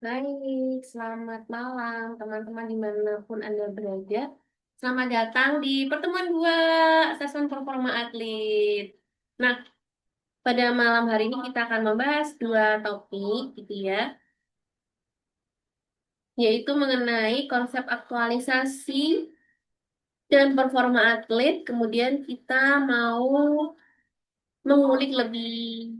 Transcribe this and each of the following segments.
Baik, selamat malam teman-teman dimanapun Anda berada. Selamat datang di pertemuan dua asesmen performa atlet. Nah, pada malam hari ini kita akan membahas dua topik gitu ya, yaitu mengenai konsep aktualisasi dan performa atlet. Kemudian kita mau mengulik lebih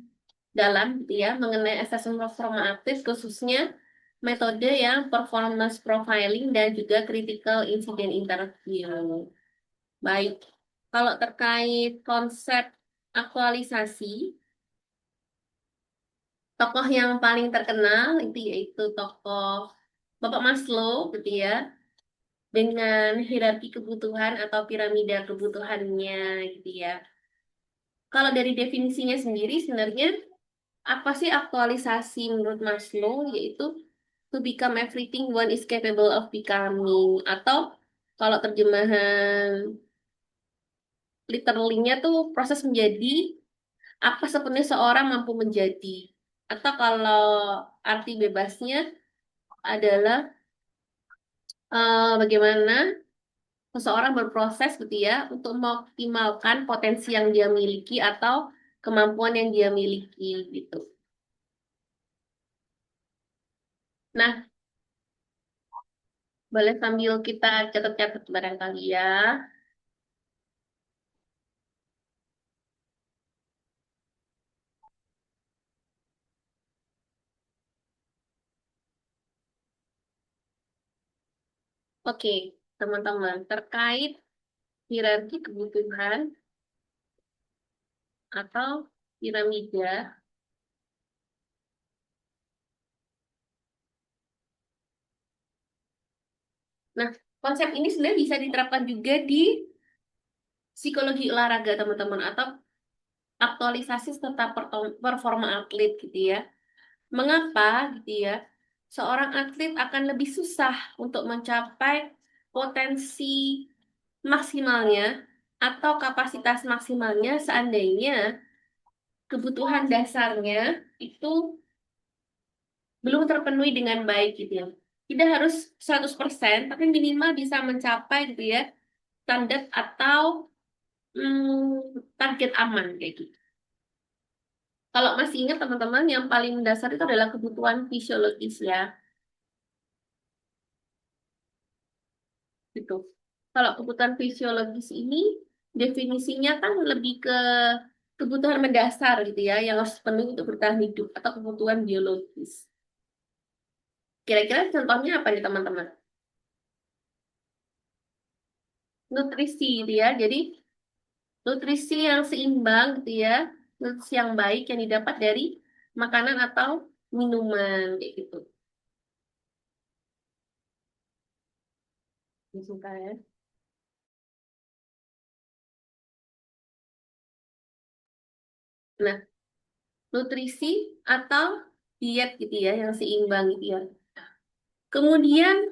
dalam gitu ya mengenai asesmen performa atlet khususnya metode yang performance profiling dan juga critical incident interview. Baik, kalau terkait konsep aktualisasi, tokoh yang paling terkenal itu yaitu tokoh Bapak Maslow gitu ya, dengan hierarki kebutuhan atau piramida kebutuhannya gitu ya. Kalau dari definisinya sendiri sebenarnya apa sih aktualisasi menurut Maslow? Yaitu to become everything one is capable of becoming. Atau kalau terjemahan literally-nya tuh proses menjadi apa sebenarnya seorang mampu menjadi. Atau kalau arti bebasnya adalah bagaimana seseorang berproses gitu ya untuk mengoptimalkan potensi yang dia miliki atau kemampuan yang dia miliki gitu. Nah, boleh sambil kita catat-catat barangkali ya. Oke, teman-teman, terkait hierarki kebutuhan atau piramida. Nah, konsep ini sebenarnya bisa diterapkan juga di psikologi olahraga, teman-teman, atau aktualisasi serta performa atlet gitu ya. Mengapa gitu ya? Seorang atlet akan lebih susah untuk mencapai potensi maksimalnya atau kapasitas maksimalnya seandainya kebutuhan dasarnya itu belum terpenuhi dengan baik gitu ya. Tidak harus 100%, tapi minimal bisa mencapai gitu ya standar atau target aman kayak gitu. Kalau masih ingat teman-teman, yang paling dasar itu adalah kebutuhan fisiologis ya, gitu. Kalau kebutuhan fisiologis ini definisinya kan lebih ke kebutuhan mendasar gitu ya, yang harus dipenuhi untuk bertahan hidup atau kebutuhan biologis. Kira-kira contohnya apa nih teman-teman? Nutrisi gitu ya. Jadi nutrisi yang seimbang gitu ya, nutrisi yang baik yang didapat dari makanan atau minuman kayak gitu. Suka ya. Nah, nutrisi atau diet gitu ya yang seimbang gitu ya. Kemudian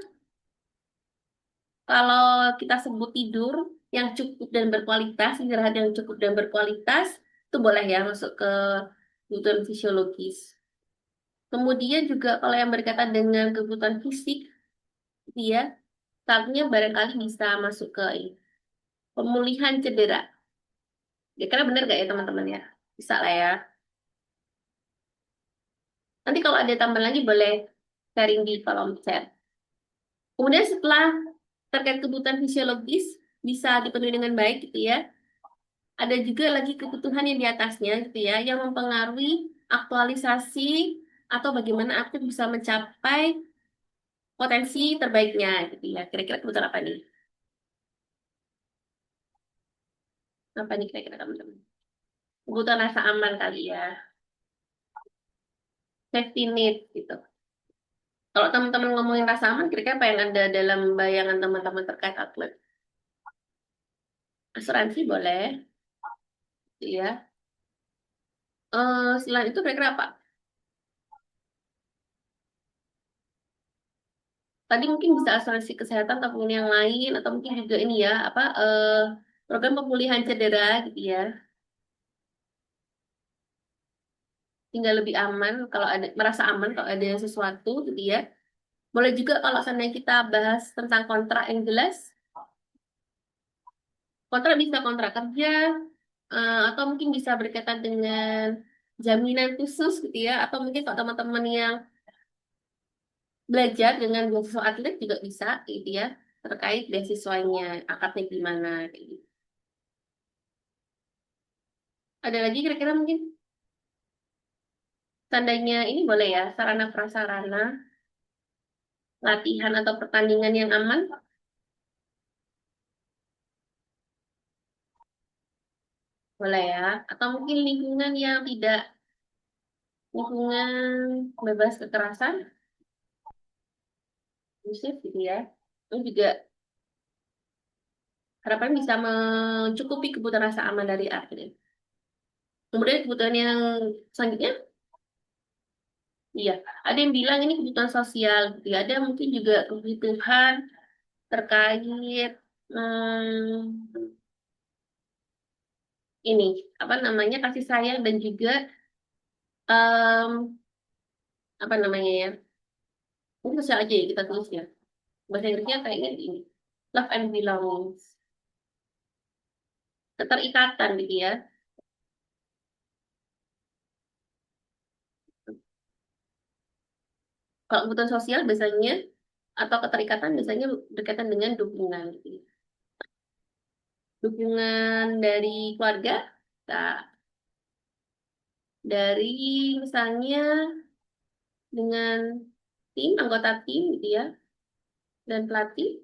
kalau kita sebut tidur yang cukup dan berkualitas, istirahat yang cukup dan berkualitas, itu boleh ya masuk ke kebutuhan fisiologis. Kemudian juga kalau yang berkaitan dengan kebutuhan fisik, dia saatnya barangkali bisa masuk ke ini, pemulihan cedera. Kira-kira benar gak ya teman-teman ya? Bisa lah ya. Nanti kalau ada tambahan lagi boleh sharing di kolom chat. Kemudian setelah terkait kebutuhan fisiologis bisa dipenuhi dengan baik gitu ya. Ada juga lagi kebutuhan yang di atasnya gitu ya, yang mempengaruhi aktualisasi atau bagaimana aku bisa mencapai potensi terbaiknya gitu ya. Kira-kira kebutuhan apa nih? Apa nih kira-kira teman-teman? Kebutuhan rasa aman kali ya. Safety need gitu. Kalau teman-teman ngomongin rasa aman, kira-kira apa yang ada dalam bayangan teman-teman terkait atlet? Asuransi boleh, gitu ya. Selain itu kira-kira apa? Tadi mungkin bisa asuransi kesehatan ataupun yang lain atau mungkin juga ini ya apa program pemulihan cedera gitu ya. tinggal lebih aman kalau ada merasa aman kalau ada sesuatu gitu ya. Boleh juga kalau seandainya kita bahas tentang kontrak yang jelas, kontrak bisa kontrak kerja, atau mungkin bisa berkaitan dengan jaminan khusus gitu ya, atau mungkin kalau teman-teman yang belajar dengan beasiswa atlet juga bisa gitu ya, terkait beasiswanya, akadnya gimana kayak gitu. Ada lagi kira-kira mungkin tandanya ini boleh ya, sarana prasarana, latihan atau pertandingan yang aman, boleh ya, atau mungkin lingkungan yang tidak lingkungan bebas kekerasan, kondusif gitu ya. Itu juga harapan bisa mencukupi kebutuhan rasa aman dari atlet. Kemudian kebutuhan yang selanjutnya, iya, ada yang bilang ini kebutuhan sosial, gitu ya. Ada mungkin juga kebutuhan terkait ini apa namanya kasih sayang dan juga em, apa namanya ya, ini sosial aja ya kita tulis ya. Bahasa Inggrisnya kayaknya ini love and belongings, keterikatan gitu ya. Kalau kebutuhan sosial biasanya atau keterikatan biasanya berkaitan dengan dukungan gitu ya. Dukungan dari keluarga, nah, dari misalnya dengan tim, anggota tim gitu ya, dan pelatih,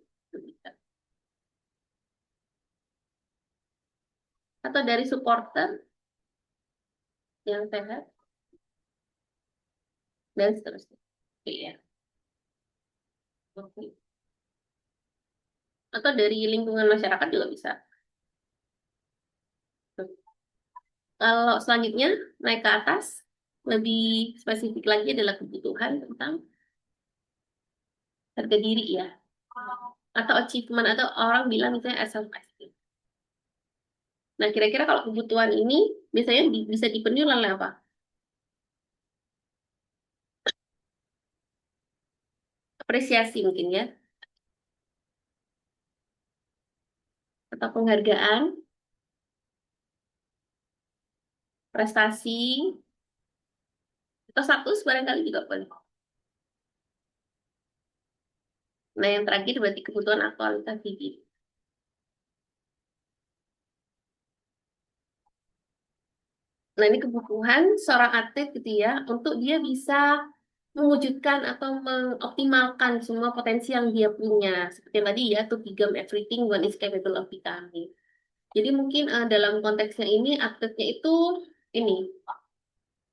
atau dari supporter yang sehat, dan seterusnya. Oke, ya. Oke. Atau dari lingkungan masyarakat juga bisa. Kalau selanjutnya naik ke atas, lebih spesifik lagi adalah kebutuhan tentang harga diri ya, atau achievement atau orang bilang misalnya self esteem. Nah, kira-kira kalau kebutuhan ini biasanya bisa dipenuhi oleh apa? Apresiasi mungkin ya, atau penghargaan, prestasi, atau status barangkali juga boleh. Nah, yang terakhir berarti kebutuhan aktualitas diri. Nah, ini kebutuhan seorang atlet gitu ya, untuk dia bisa mewujudkan atau mengoptimalkan semua potensi yang dia punya. Seperti yang tadi ya, to become everything one is capable of becoming. Jadi mungkin dalam konteksnya ini atletnya itu ini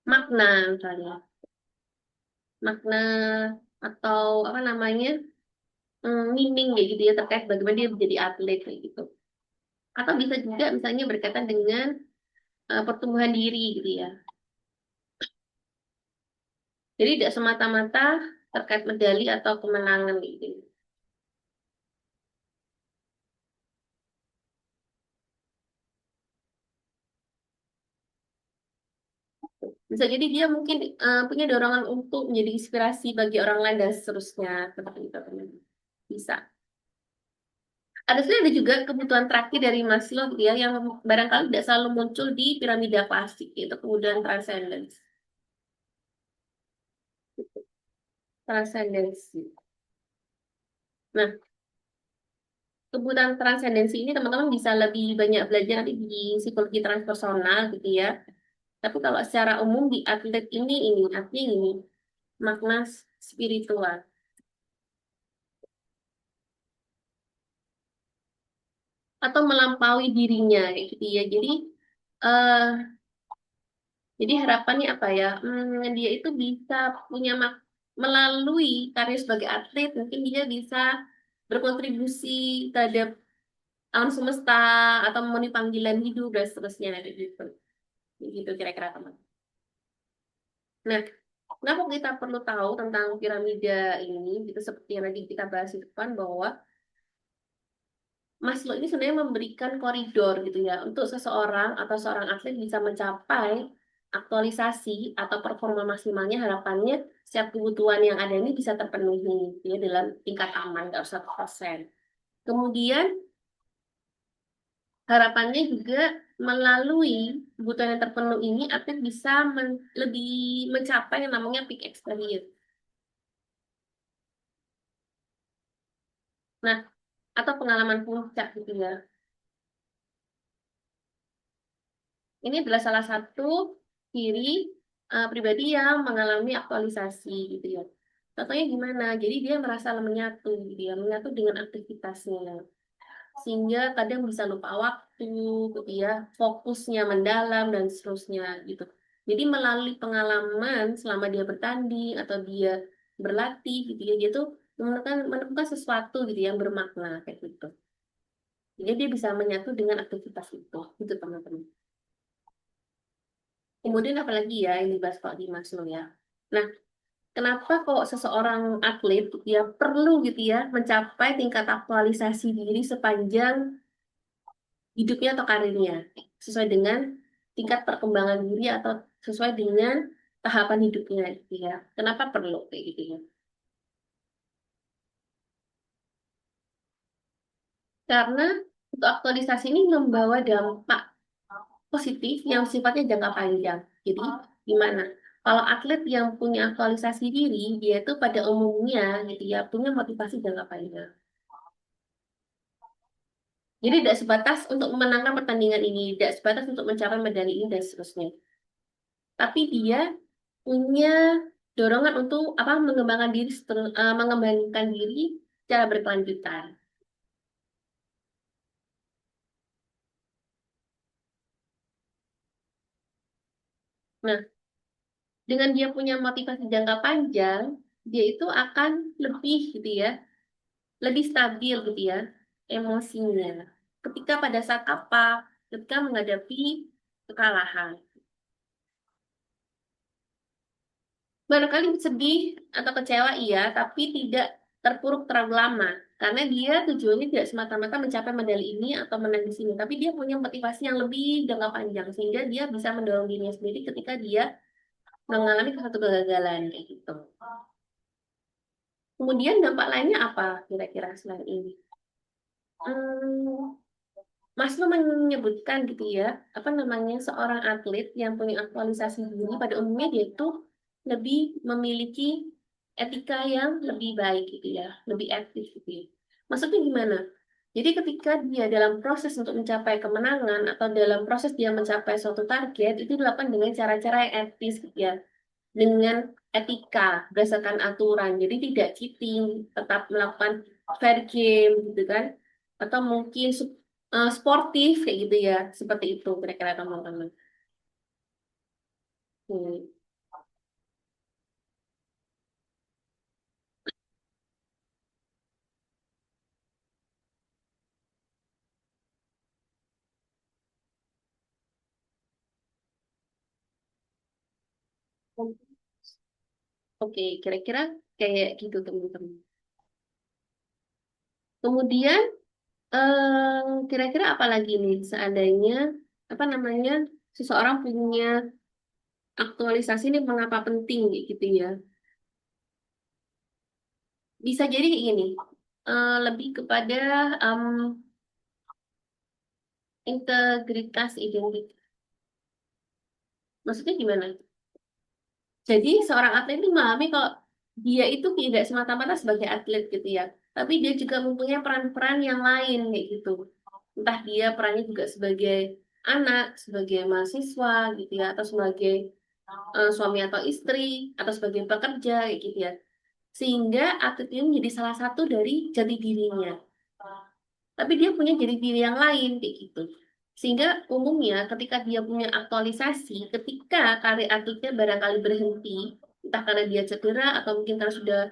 makna misalnya, makna atau apa namanya meaning kayak gitu ya terkait bagaimana dia menjadi atlet kayak gitu. Atau bisa juga misalnya berkaitan dengan pertumbuhan diri gitu ya. Jadi tidak semata-mata terkait medali atau kemenangan gitu. Bisa jadi dia mungkin punya dorongan untuk menjadi inspirasi bagi orang lain dan seterusnya seperti itu. Bisa. Ada juga kebutuhan terakhir dari Maslow gitu ya, yang barangkali tidak selalu muncul di piramida klasik, yaitu kemudahan transcendence. Transcendensi. Nah, kebutuhan transcendensi ini teman-teman bisa lebih banyak belajar nanti di psikologi transpersonal gitu ya. Tapi kalau secara umum di atlet ini artinya ini makna spiritual atau melampaui dirinya kayak gitu ya. Eh, jadi harapannya apa ya? Dia itu bisa punya melalui karir sebagai atlet, mungkin dia bisa berkontribusi terhadap alam semesta atau memenuhi panggilan hidup dan seterusnya kayak gitu. Kayak gitu kira-kira teman. Nah, kenapa kita perlu tahu tentang piramida ini? Gitu seperti yang tadi kita bahas di depan bahwa Maslow ini sebenarnya memberikan koridor gitu ya untuk seseorang atau seorang atlet bisa mencapai aktualisasi atau performa maksimalnya harapannya setiap kebutuhan yang ada ini bisa terpenuhi ya dalam tingkat aman, nggak usah 100%. Kemudian harapannya juga melalui kebutuhan yang terpenuhi ini atlet bisa lebih mencapai yang namanya peak experience. Nah, atau pengalaman puncak gitu ya. Ini adalah salah satu ciri pribadi yang mengalami aktualisasi gitu ya. Contohnya gimana? Jadi dia merasa menyatu gitu ya, menyatu dengan aktivitasnya. Sehingga kadang bisa lupa waktu gitu ya, fokusnya mendalam dan seterusnya gitu. Jadi melalui pengalaman selama dia bertanding atau dia berlatih gitu ya, dia tuh menemukan sesuatu gitu yang bermakna kayak gitu. Jadi dia bisa menyatu dengan aktivitas itu, gitu teman-teman. Kemudian apalagi ya yang dibahas Pak Dimas lo ya. Nah, kenapa kok seseorang atlet ya perlu gitu ya mencapai tingkat aktualisasi diri sepanjang hidupnya atau karirnya sesuai dengan tingkat perkembangan diri atau sesuai dengan tahapan hidupnya gitu ya. Kenapa perlu kayak gitu ya? Karena untuk aktualisasi ini membawa dampak positif yang sifatnya jangka panjang. Jadi gimana? Kalau atlet yang punya aktualisasi diri, dia itu pada umumnya gitu ya punya motivasi jangka panjang. Jadi tidak sebatas untuk memenangkan pertandingan ini, tidak sebatas untuk mencapai medali ini dan seterusnya. Tapi dia punya dorongan untuk apa mengembangkan diri secara berkelanjutan. Nah, dengan dia punya motivasi jangka panjang, dia itu akan lebih gitu ya, lebih stabil gitu ya emosinya. Ketika pada saat apa? Ketika menghadapi kekalahan. Barangkali sedih atau kecewa iya, tapi tidak terpuruk terlalu lama. Karena dia tujuannya tidak semata-mata mencapai medali ini atau menang di sini, tapi dia punya motivasi yang lebih jangka panjang sehingga dia bisa mendorong dirinya sendiri ketika dia mengalami satu kegagalan kayak gitu. Kemudian dampak lainnya apa kira-kira selain ini? Hmm, Maslow menyebutkan gitu ya, apa namanya seorang atlet yang punya aktualisasi diri pada umumnya dia itu lebih memiliki etika yang lebih baik gitu ya, lebih etis gitu ya. Maksudnya gimana? Jadi ketika dia dalam proses untuk mencapai kemenangan atau dalam proses dia mencapai suatu target itu dilakukan dengan cara-cara yang etis gitu ya, dengan etika berdasarkan aturan. Jadi tidak cheating, tetap melakukan fair game gitu kan, atau mungkin sportif kayak gitu ya, seperti itu kira-kira teman-teman. Hmm. Oke, kira-kira kayak gitu teman-teman. Kemudian kira-kira apa lagi nih seandainya apa namanya seseorang punya aktualisasi ini mengapa penting kayak gitu ya? Bisa jadi kayak gini, lebih kepada em, integritas identitas. Maksudnya gimana? Jadi seorang atlet itu memahami kalau dia itu tidak semata-mata sebagai atlet gitu ya, tapi dia juga mempunyai peran-peran yang lain kayak gitu. Entah dia perannya juga sebagai anak, sebagai mahasiswa gitu ya, atau sebagai suami atau istri, atau sebagai pekerja kayak gitu ya. Sehingga atlet ini menjadi salah satu dari jati dirinya. Tapi dia punya jati diri yang lain kayak gitu. Sehingga umumnya ketika dia punya aktualisasi, ketika karir atletnya barangkali berhenti, entah karena dia cedera atau mungkin karena sudah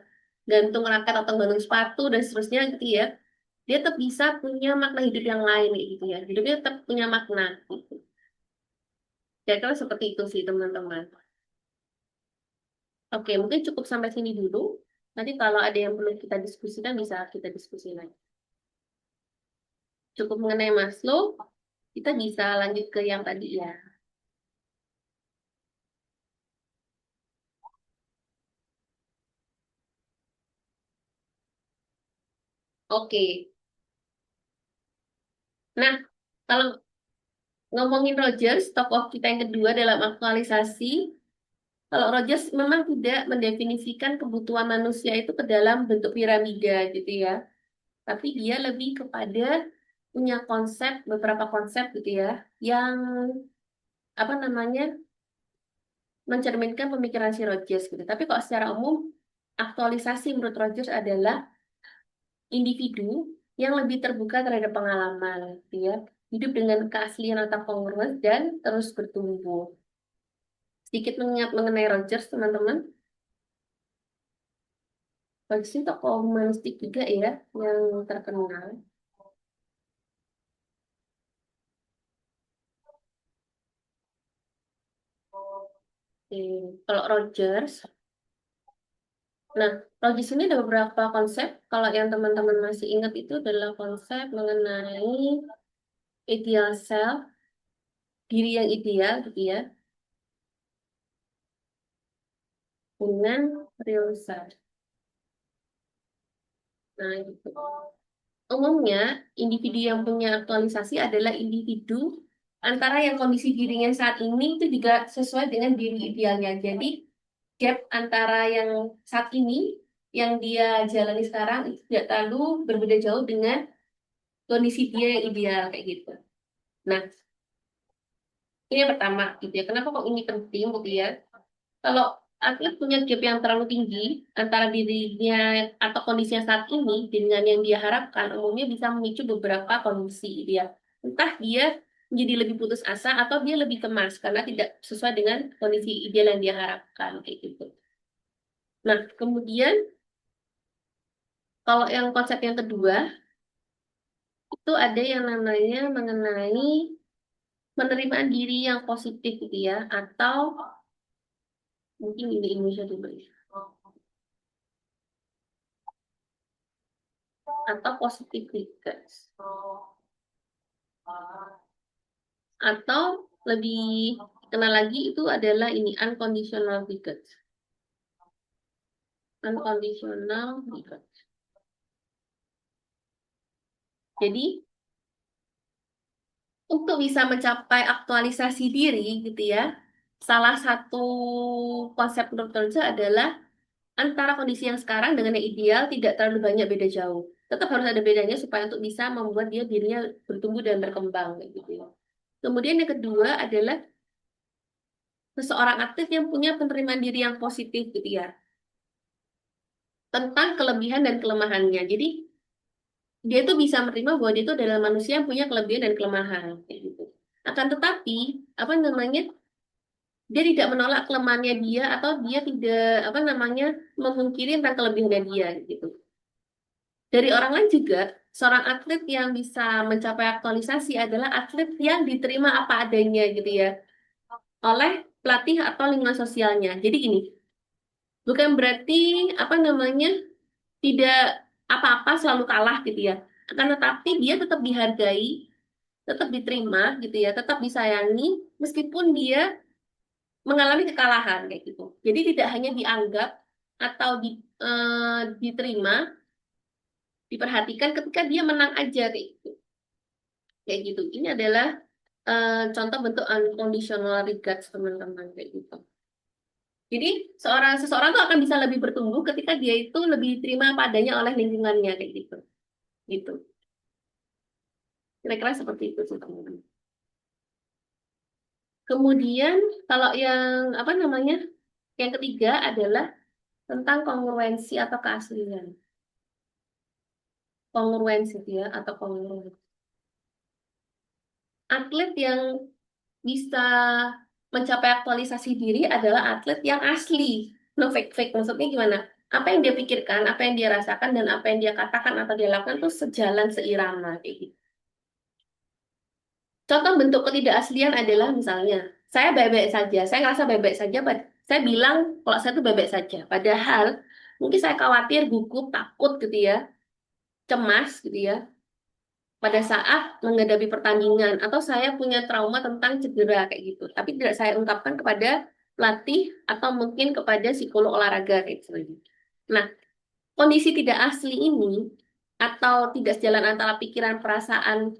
gantung raket atau gantung sepatu dan seterusnya gitu ya, dia tetap bisa punya makna hidup yang lain kayak gitu ya. Hidupnya tetap punya makna gitu. Jadi kalau seperti itu sih teman-teman. Oke, mungkin cukup sampai sini dulu. Nanti kalau ada yang perlu kita diskusikan bisa kita diskusi lagi. Cukup mengenai Maslow, kita bisa lanjut ke yang tadi ya. Oke. Nah, kalau ngomongin Rogers, tokoh kita yang kedua dalam aktualisasi, kalau Rogers memang tidak mendefinisikan kebutuhan manusia itu ke dalam bentuk piramida gitu ya. Tapi dia lebih kepada punya konsep, beberapa konsep gitu ya, yang apa namanya, mencerminkan pemikiran si Rogers gitu. Tapi kalau secara umum, aktualisasi menurut Rogers adalah individu yang lebih terbuka terhadap pengalaman gitu ya. Hidup dengan keaslian atau kongruens dan terus bertumbuh. Sedikit mengingat mengenai Rogers, teman-teman. Rogers itu tokoh humanistik juga ya, yang terkenal. Oke. Kalau Rogers, nah, Rogers ini ada beberapa konsep. Kalau yang teman-teman masih ingat itu adalah konsep mengenai ideal self, diri yang ideal gitu ya, dengan real self. Nah, gitu. Umumnya, individu yang punya aktualisasi adalah individu antara yang kondisi dirinya saat ini itu juga sesuai dengan diri idealnya. Jadi, gap antara yang saat ini, yang dia jalani sekarang, itu tidak terlalu berbeda jauh dengan kondisi dia yang ideal, kayak gitu. Nah, ini yang pertama, gitu ya. Kenapa kok ini penting, gitu ya? Kalau atlet punya gap yang terlalu tinggi antara dirinya atau kondisinya saat ini dengan yang dia harapkan, umumnya bisa memicu beberapa kondisi dia. Entah dia menjadi lebih putus asa atau dia lebih cemas karena tidak sesuai dengan kondisi ideal yang dia harapkan kayak gitu. Nah, kemudian kalau yang konsep yang kedua itu ada yang namanya mengenai penerimaan diri yang positif gitu ya, atau mungkin ini Indonesia dulu ya, atau positive regards. Atau lebih kenal lagi itu adalah ini unconditional regards. Unconditional regards. Jadi untuk bisa mencapai aktualisasi diri gitu ya, salah satu konsep menurut Dolce adalah antara kondisi yang sekarang dengan yang ideal tidak terlalu banyak beda jauh. Tetap harus ada bedanya supaya untuk bisa membuat dia dirinya bertumbuh dan berkembang kayak gitu ya. Kemudian yang kedua adalah seseorang aktif yang punya penerimaan diri yang positif gitu ya, tentang kelebihan dan kelemahannya. Jadi dia tuh bisa menerima bahwa dia itu adalah manusia yang punya kelebihan dan kelemahan kayak gitu. Akan tetapi apa namanya, dia tidak menolak kelemahannya dia atau dia tidak apa namanya memungkiri tentang kelebihannya dia gitu. Dari orang lain juga, seorang atlet yang bisa mencapai aktualisasi adalah atlet yang diterima apa adanya gitu ya oleh pelatih atau lingkungan sosialnya. Jadi gini, bukan berarti apa namanya tidak apa-apa selalu kalah gitu ya. Akan tetapi dia tetap dihargai, tetap diterima gitu ya, tetap disayangi meskipun dia mengalami kekalahan kayak gitu. Jadi tidak hanya dianggap atau diterima, diperhatikan ketika dia menang aja kayak gitu. Kayak gitu. Ini adalah contoh bentuk unconditional regards teman-teman kayak gitu. Jadi seseorang tuh akan bisa lebih bertumbuh ketika dia itu lebih diterima padanya oleh lingkungannya kayak gitu. Gitu. Kira-kira seperti itu sih teman-teman. Kemudian kalau yang apa namanya? Yang ketiga adalah tentang kongruensi atau keaslian. Kongruensi dia atau kongruensi. Atlet yang bisa mencapai aktualisasi diri adalah atlet yang asli. No fake-fake. Maksudnya gimana? Apa yang dia pikirkan, apa yang dia rasakan, dan apa yang dia katakan atau dia lakukan itu sejalan seirama. Kayak gitu. Contoh bentuk ketidakaslian adalah misalnya, saya baik-baik saja, saya ngerasa baik-baik saja, saya bilang kalau saya itu baik-baik saja. Padahal mungkin saya khawatir, gugup, takut gitu ya, cemas gitu ya, pada saat menghadapi pertandingan atau saya punya trauma tentang cedera kayak gitu. Tapi tidak saya ungkapkan kepada pelatih atau mungkin kepada psikolog olahraga kayak gitu. Nah, kondisi tidak asli ini atau tidak sejalan antara pikiran, perasaan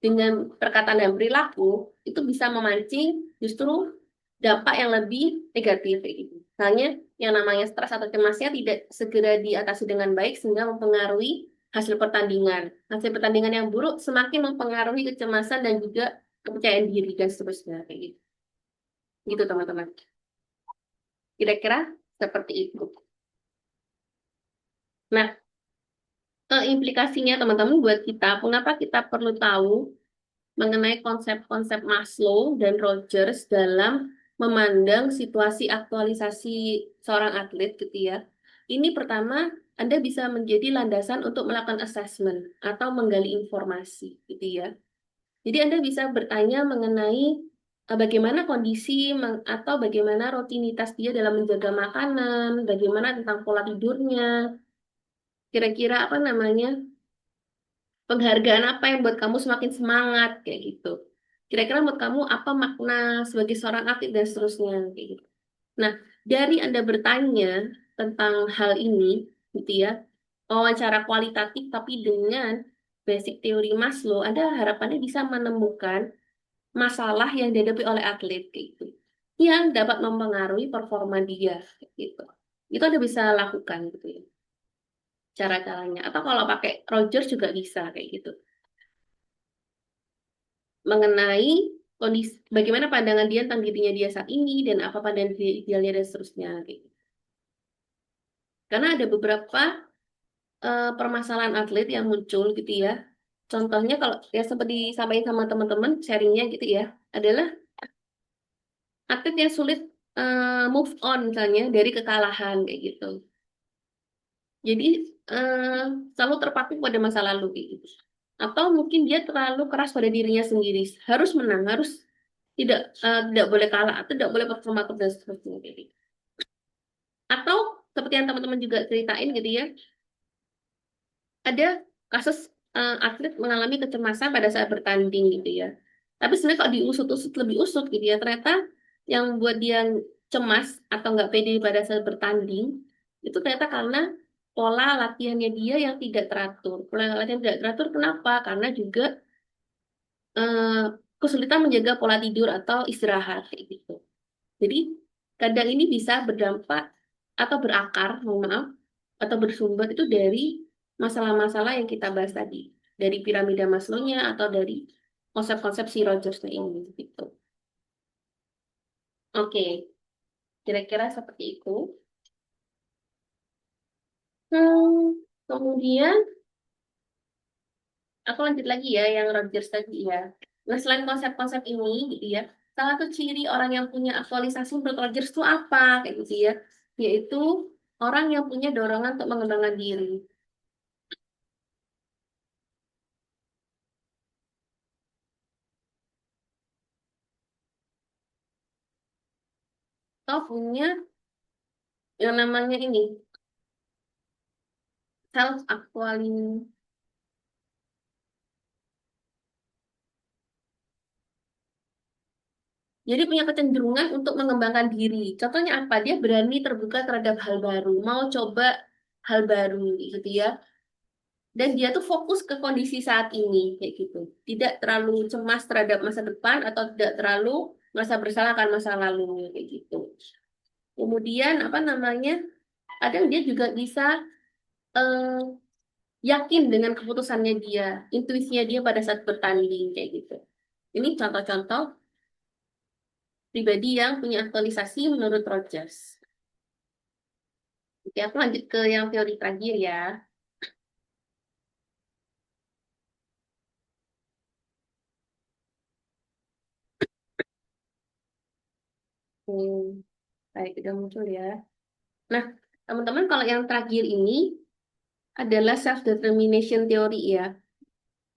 dengan perkataan dan perilaku, itu bisa memancing justru dampak yang lebih negatif kayak gitu. Misalnya yang namanya stres atau cemasnya tidak segera diatasi dengan baik sehingga mempengaruhi hasil pertandingan. Hasil pertandingan yang buruk semakin mempengaruhi kecemasan dan juga kepercayaan diri dan seterusnya kayak gitu. Gitu teman-teman. Kira-kira seperti itu. Nah, implikasinya teman-teman buat kita, mengapa kita perlu tahu mengenai konsep-konsep Maslow dan Rogers dalam memandang situasi aktualisasi seorang atlet gitu ya. Ini pertama, Anda bisa menjadi landasan untuk melakukan assessment atau menggali informasi gitu ya. Jadi Anda bisa bertanya mengenai bagaimana kondisi atau bagaimana rutinitas dia dalam menjaga makanan, bagaimana tentang pola tidurnya, kira-kira apa namanya, penghargaan apa yang buat kamu semakin semangat kayak gitu. Kira-kira menurut kamu apa makna sebagai seorang atlet dan seterusnya kayak gitu. Nah, dari Anda bertanya tentang hal ini gitu ya, wawancara kualitatif tapi dengan basic teori Maslow, Anda harapannya bisa menemukan masalah yang dihadapi oleh atlet kayak gitu. Yang dapat mempengaruhi performa dia kayak gitu. Itu Anda bisa lakukan gitu ya cara-caranya. Atau kalau pakai Rogers juga bisa kayak gitu. Mengenai kondisi bagaimana pandangan dia tentang dirinya dia saat ini dan apa pandangan dia idealnya dan seterusnya gitu. Karena ada beberapa permasalahan atlet yang muncul gitu ya. Contohnya kalau ya seperti disampaikan sama teman-teman sharingnya gitu ya, adalah atlet yang sulit move on misalnya dari kekalahan kayak gitu. Jadi eh, selalu terpaku pada masa lalu kayak gitu. Atau mungkin dia terlalu keras pada dirinya sendiri, harus menang, harus tidak boleh kalah, atau tidak boleh performa dan seterusnya kayak gitu. Atau seperti yang teman-teman juga ceritain gitu ya, ada kasus atlet mengalami kecemasan pada saat bertanding gitu ya. Tapi sebenarnya kalau diusut-usut lebih usut gitu ya, ternyata yang buat dia cemas atau nggak pede pada saat bertanding itu ternyata karena pola latihannya dia yang tidak teratur. Pola latihan tidak teratur kenapa? Karena juga eh, kesulitan menjaga pola tidur atau istirahat kayak gitu. Jadi kadang ini bisa berdampak atau berakar, mohon maaf, atau bersumber itu dari masalah-masalah yang kita bahas tadi, dari piramida Maslow-nya atau dari konsep-konsep si Rogers-nya ini gitu. Oke, kira-kira seperti itu. Kemudian aku lanjut lagi ya yang Rogers tadi ya. Nah, selain konsep-konsep ini gitu ya, salah satu ciri orang yang punya aktualisasi menurut Rogers itu apa kayak gitu ya, yaitu orang yang punya dorongan untuk mengembangkan diri. Atau punya yang namanya ini self actualization. Jadi punya kecenderungan untuk mengembangkan diri. Contohnya apa? Dia berani terbuka terhadap hal baru, mau coba hal baru gitu ya. Dan dia tuh fokus ke kondisi saat ini kayak gitu. Tidak terlalu cemas terhadap masa depan atau tidak terlalu merasa bersalah akan masa lalu kayak gitu. Kemudian apa namanya? Kadang dia juga bisa eh, yakin dengan keputusannya dia, intuisinya dia pada saat bertanding kayak gitu. Ini contoh-contoh pribadi yang punya aktualisasi menurut Rogers. Oke, aku lanjut ke yang teori terakhir ya. Hmm, baik, udah muncul ya. Nah, teman-teman, kalau yang terakhir ini adalah self-determination theory ya.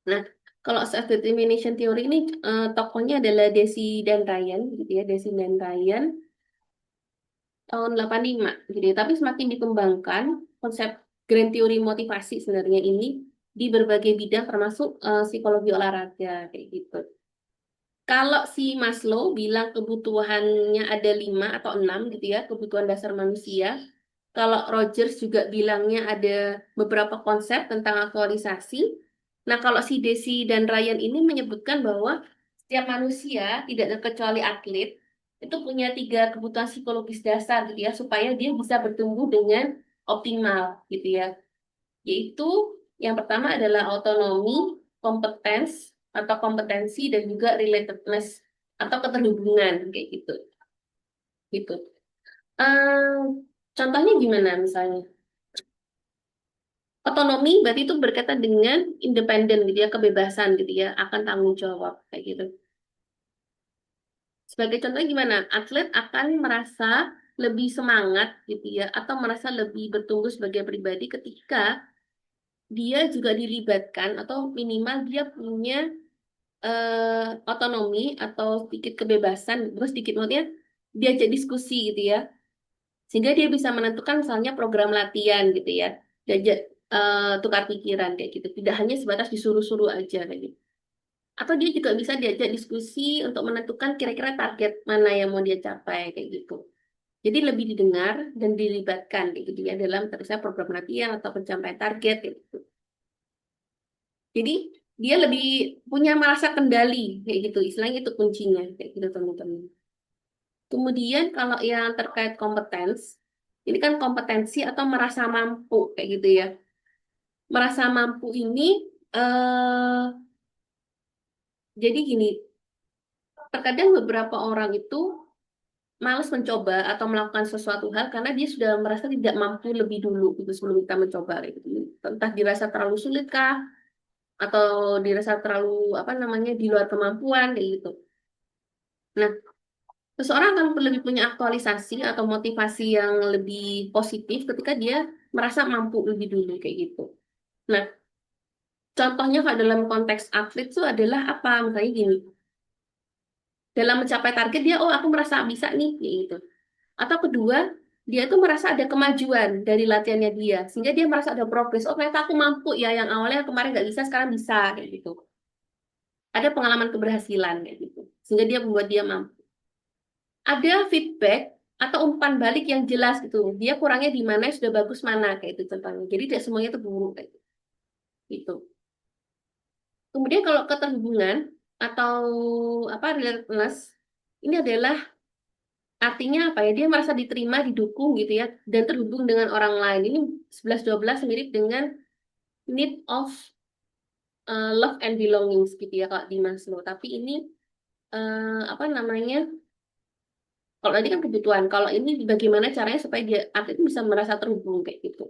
Nah, kalau self-determination theory ini tokohnya adalah Desi dan Ryan, gitu ya, Desi dan Ryan tahun 85, gitu ya. Tapi semakin dikembangkan konsep grand teori motivasi sebenarnya ini di berbagai bidang termasuk psikologi olahraga kayak gitu. Kalau si Maslow bilang kebutuhannya ada 5 atau 6 gitu ya, kebutuhan dasar manusia. Kalau Rogers juga bilangnya ada beberapa konsep tentang aktualisasi. Nah, kalau si Desi dan Ryan ini menyebutkan bahwa setiap manusia, tidak terkecuali atlet, itu punya tiga kebutuhan psikologis dasar gitu ya, supaya dia bisa bertumbuh dengan optimal gitu ya. Yaitu yang pertama adalah autonomi, kompetens atau kompetensi dan juga relatedness atau keterhubungan kayak gitu. Gitu. Eh, contohnya gimana misalnya? Otonomi berarti itu berkaitan dengan independen gitu ya, kebebasan gitu ya, akan tanggung jawab kayak gitu. Sebagai contoh gimana? Atlet akan merasa lebih semangat gitu ya, atau merasa lebih bertumbuh sebagai pribadi ketika dia juga dilibatkan atau minimal dia punya otonomi atau sedikit kebebasan, terus sedikit maksudnya diajak diskusi gitu ya, sehingga dia bisa menentukan misalnya program latihan gitu ya, diajak tukar pikiran kayak gitu, tidak hanya sebatas disuruh-suruh aja kayak gitu. Atau dia juga bisa diajak diskusi untuk menentukan kira-kira target mana yang mau dia capai kayak gitu. Jadi lebih didengar dan dilibatkan kayak gitu ya dalam misalnya program latihan atau pencapaian target kayak gitu. Jadi dia lebih punya merasa kendali kayak gitu. Istilahnya itu kuncinya kayak gitu teman-teman. Kemudian kalau yang terkait kompetens, ini kan kompetensi atau merasa mampu kayak gitu ya. Merasa mampu ini eh jadi gini, terkadang beberapa orang itu malas mencoba atau melakukan sesuatu hal karena dia sudah merasa tidak mampu lebih dulu gitu sebelum kita mencoba kayak gitu. Entah dirasa terlalu sulit kah atau dirasa terlalu apa namanya di luar kemampuan kayak gitu. Nah, seseorang akan lebih punya aktualisasi atau motivasi yang lebih positif ketika dia merasa mampu lebih dulu kayak gitu. Nah, contohnya kalau dalam konteks atlet itu adalah apa? Misalnya gini, dalam mencapai target dia, oh aku merasa bisa nih, kayak gitu. Atau kedua, dia tuh merasa ada kemajuan dari latihannya dia, sehingga dia merasa ada progres. Oh ternyata aku mampu ya, yang awalnya kemarin nggak bisa, sekarang bisa, kayak gitu. Ada pengalaman keberhasilan, kayak gitu. Sehingga dia membuat dia mampu. Ada feedback atau umpan balik yang jelas gitu. Dia kurangnya di mana, sudah bagus mana, kayak itu contohnya. Jadi tidak semuanya itu buruk, kayak gitu. Kemudian kalau keterhubungan atau apa relatedness, ini adalah artinya apa ya? Dia merasa diterima, didukung gitu ya, dan terhubung dengan orang lain. Ini 11-12 mirip dengan need of love and belongings gitu ya kalau di Maslow. Tapi ini apa namanya? Kalau tadi kan kebutuhan. Kalau ini bagaimana caranya supaya dia atlet itu bisa merasa terhubung kayak gitu.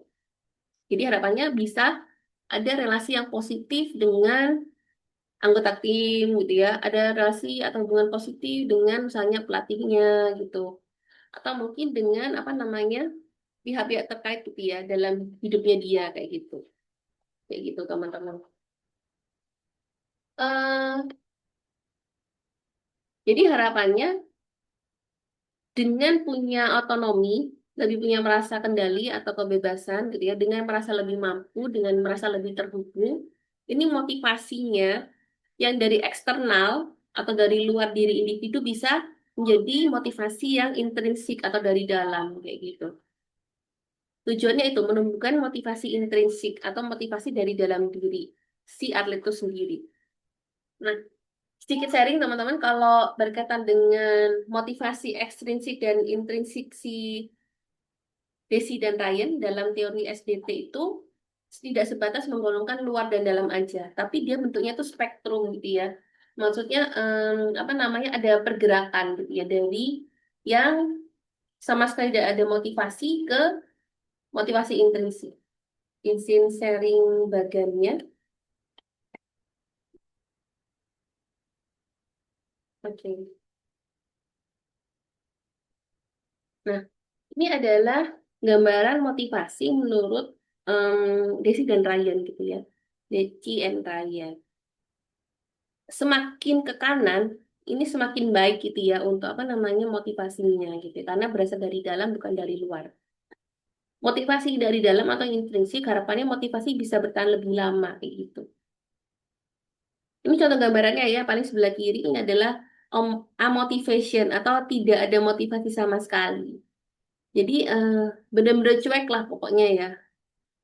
Jadi harapannya bisa ada relasi yang positif dengan anggota tim gitu ya. Ada relasi atau hubungan positif dengan misalnya pelatihnya gitu. Atau mungkin dengan apa namanya? Pihak-pihak terkait gitu ya dalam hidupnya dia kayak gitu. Kayak gitu teman-teman. eh jadi harapannya dengan punya otonomi, lebih punya merasa kendali atau kebebasan gitu ya, dengan merasa lebih mampu, dengan merasa lebih terhubung, ini motivasinya yang dari eksternal atau dari luar diri individu bisa menjadi motivasi yang intrinsik atau dari dalam kayak gitu. Tujuannya itu menumbuhkan motivasi intrinsik atau motivasi dari dalam diri si atlet itu sendiri. Nah, sedikit sharing teman-teman kalau berkaitan dengan motivasi ekstrinsik dan intrinsik si Desi dan Ryan dalam teori SDT itu tidak sebatas menggolongkan luar dan dalam aja, tapi dia bentuknya itu spektrum gitu ya. Maksudnya apa namanya ada pergerakan gitu ya dari yang sama sekali tidak ada motivasi ke motivasi intrinsik. Izin sharing bagannya. Oke. Nah, ini adalah gambaran motivasi menurut Desi dan Ryan gitu ya. Desi and Ryan. Semakin ke kanan, ini semakin baik gitu ya untuk apa namanya motivasinya gitu. Karena berasal dari dalam bukan dari luar. Motivasi dari dalam atau intrinsik harapannya motivasi bisa bertahan lebih lama kayak gitu. Ini contoh gambarannya ya, paling sebelah kiri ini adalah amotivation atau tidak ada motivasi sama sekali. Jadi benar-benar cuek lah pokoknya ya.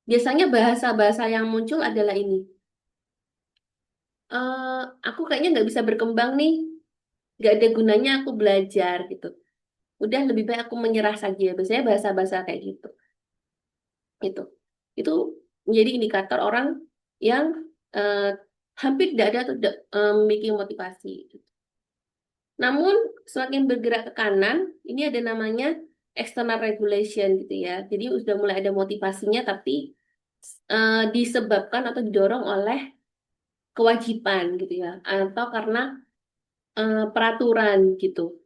Biasanya bahasa-bahasa yang muncul adalah ini. eh aku kayaknya nggak bisa berkembang nih, nggak ada gunanya aku belajar gitu. Udah lebih baik aku menyerah saja. Biasanya bahasa-bahasa kayak gitu. Itu. Itu menjadi indikator orang yang eh, hampir tidak ada atau tidak memiliki motivasi. Namun semakin bergerak ke kanan, ini ada namanya external regulation gitu ya. Jadi sudah mulai ada motivasinya, tapi disebabkan atau didorong oleh kewajiban gitu ya, atau karena peraturan gitu.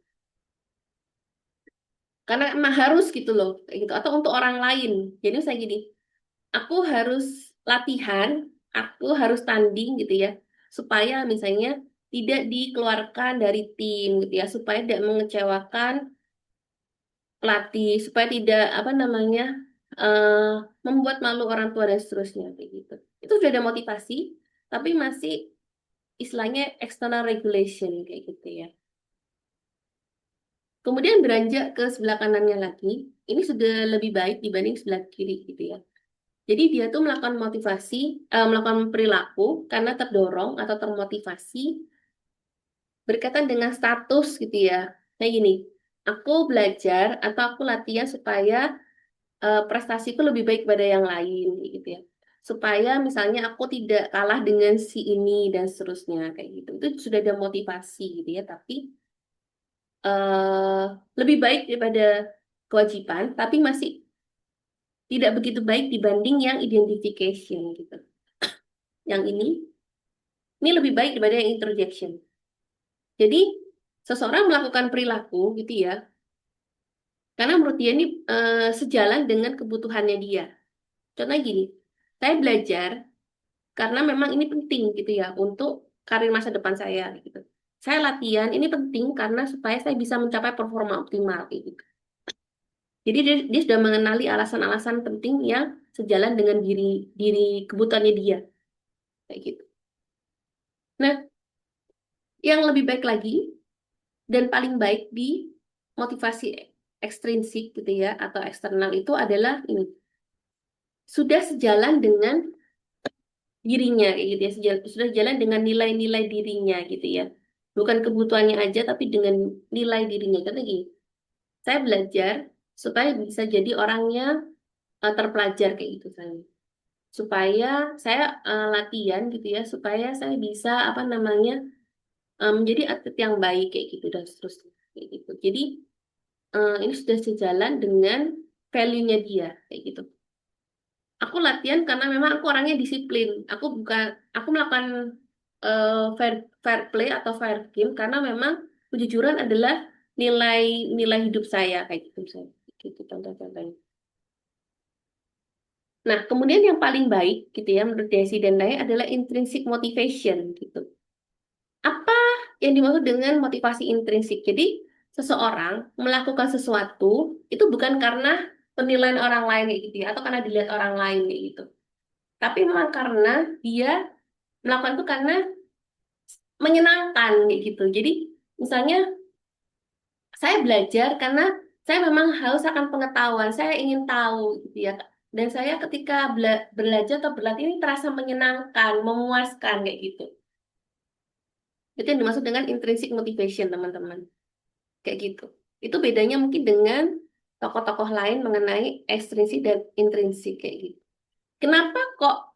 Karena emang harus gitu loh, kayak gitu. Atau untuk orang lain. Jadi saya gini, aku harus latihan, aku harus tanding gitu ya, supaya misalnya tidak dikeluarkan dari tim gitu ya, supaya tidak mengecewakan pelatih, supaya tidak apa namanya eh membuat malu orang tua dan seterusnya kayak gitu. Itu sudah ada motivasi, tapi masih istilahnya external regulation kayak gitu ya. Kemudian beranjak ke sebelah kanannya lagi, ini sudah lebih baik dibanding sebelah kiri gitu ya. Jadi dia tuh melakukan motivasi, melakukan perilaku karena terdorong atau termotivasi berkaitan dengan status gitu ya. Kayak gini, aku belajar atau aku latihan supaya prestasiku lebih baik pada yang lain gitu ya. Supaya misalnya aku tidak kalah dengan si ini dan seterusnya kayak gitu. Itu sudah ada motivasi gitu ya, tapi eh lebih baik daripada kewajiban, tapi masih tidak begitu baik dibanding yang identification gitu. Yang ini lebih baik daripada yang introjection. Jadi seseorang melakukan perilaku gitu ya, karena menurut dia ini sejalan dengan kebutuhannya dia. Contohnya gini, saya belajar karena memang ini penting gitu ya untuk karir masa depan saya gitu. Saya latihan ini penting karena supaya saya bisa mencapai performa optimal kayak gitu. Jadi dia sudah mengenali alasan-alasan penting yang sejalan dengan diri diri kebutuhannya dia kayak gitu. Nah, yang lebih baik lagi dan paling baik di motivasi ekstrinsik gitu ya atau eksternal itu adalah ini sudah sejalan dengan dirinya kayak gitu ya, sudah jalan dengan nilai-nilai dirinya gitu ya, bukan kebutuhannya aja tapi dengan nilai dirinya. Karena gini, saya belajar supaya bisa jadi orangnya terpelajar kayak gitu saya, supaya saya latihan gitu ya supaya saya bisa apa namanya menjadi atlet yang baik kayak gitu dan seterusnya kayak gitu. Jadi ini sudah sejalan dengan value-nya dia kayak gitu. Aku latihan karena memang aku orangnya disiplin. Aku melakukan fair fair play atau fair game karena memang kejujuran adalah nilai nilai hidup saya kayak gitu misalnya. Gitu contoh-contohnya. Nah, kemudian yang paling baik gitu ya menurut Desi dan Naya adalah intrinsic motivation gitu. Apa yang dimaksud dengan motivasi intrinsik? Jadi, seseorang melakukan sesuatu itu bukan karena penilaian orang lain kayak gitu ya, atau karena dilihat orang lain kayak gitu. Tapi memang karena dia melakukan itu karena menyenangkan kayak gitu. Jadi, misalnya saya belajar karena saya memang haus akan pengetahuan, saya ingin tahu gitu ya. Dan saya ketika belajar atau berlatih ini terasa menyenangkan, memuaskan kayak gitu. Itu yang dimaksud dengan intrinsic motivation, teman-teman. Kayak gitu. Itu bedanya mungkin dengan tokoh-tokoh lain mengenai ekstrinsik dan intrinsik kayak gitu. Kenapa kok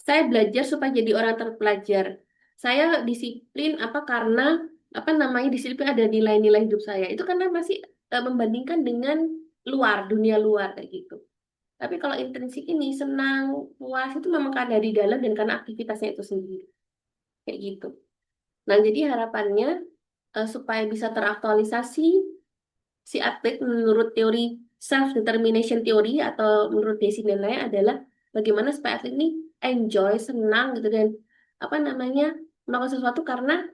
saya belajar supaya jadi orang terpelajar? Saya disiplin apa karena apa namanya disiplin ada nilai-nilai hidup saya. Itu karena masih membandingkan dengan luar, dunia luar kayak gitu. Tapi kalau intrinsik ini senang, puas itu memang karena di dalam dan karena aktivitasnya itu sendiri. Kayak gitu. Nah, jadi harapannya supaya bisa teraktualisasi si atlet menurut teori self determination theory atau menurut Desi dan lain adalah bagaimana supaya atlet ini enjoy, senang gitu dan apa namanya melakukan sesuatu karena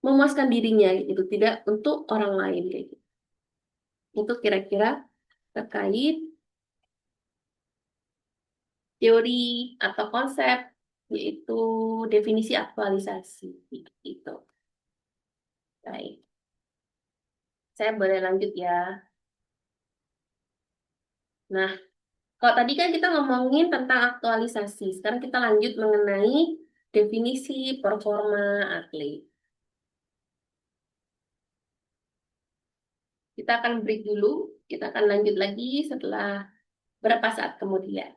memuaskan dirinya gitu, tidak untuk orang lain kayak gitu. Itu kira-kira terkait teori atau konsep yaitu definisi aktualisasi gitu. Baik, saya boleh lanjut ya. Nah, kalau tadi kan kita ngomongin tentang aktualisasi, sekarang kita lanjut mengenai definisi performa atlet. Kita akan break dulu, kita akan lanjut lagi setelah berapa saat kemudian.